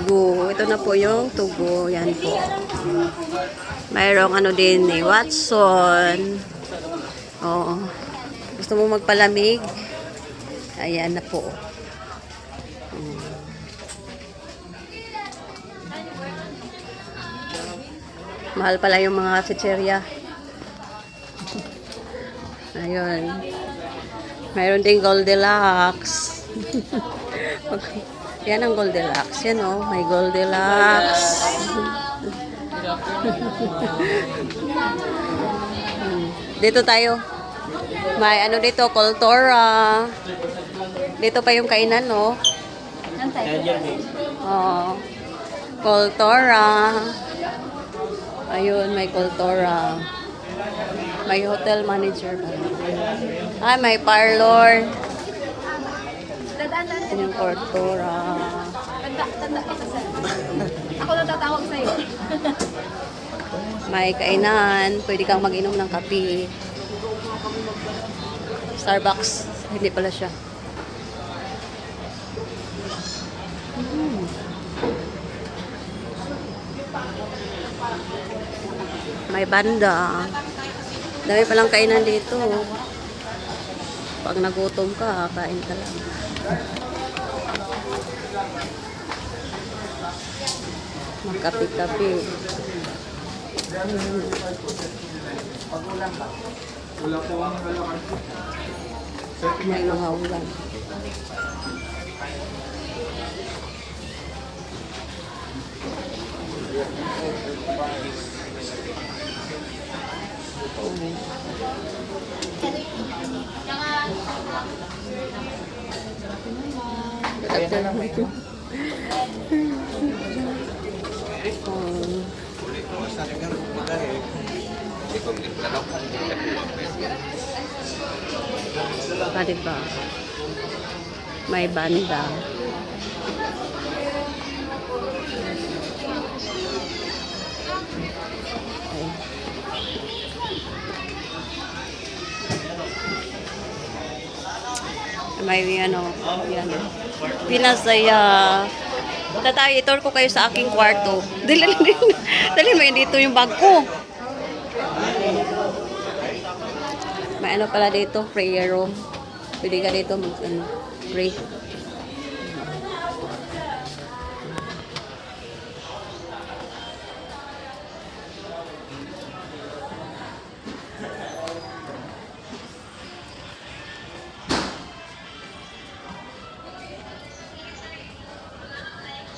Tugo. Ito na po yung Tugo. Yan po. Mayroong ano din ni Watson. Oo. Gusto mo magpalamig? Ayan na po. Mahal pala yung mga chicherya. Ayun. Mayroon ding Goldilocks. Yan ang Goldilocks. Yan o. May Goldilocks. Dito tayo. May ano dito, Kultura. Dito pa yung kainan, no? Oh. Kultura. Ayun, may Kultura. May hotel manager ba? Ay, may parlor. Yan yung Kultura. Ako na tatawag sa'yo. May kainan. Pwede kang mag-inom ng kape. Starbucks. Hindi pala siya. May banda. Dami palang kainan dito. Pag nagutom ka, kain ka lang. Magkape-kape. May mga ulam. Diba? May banda. Okay. May ano, yan. Pinasaya. Punta tayo, i-tour ko kayo sa aking kwarto. Dali mo yun dito yung bag ko. May ano pala dito, prayer room. Pwede ka dito mag-pray.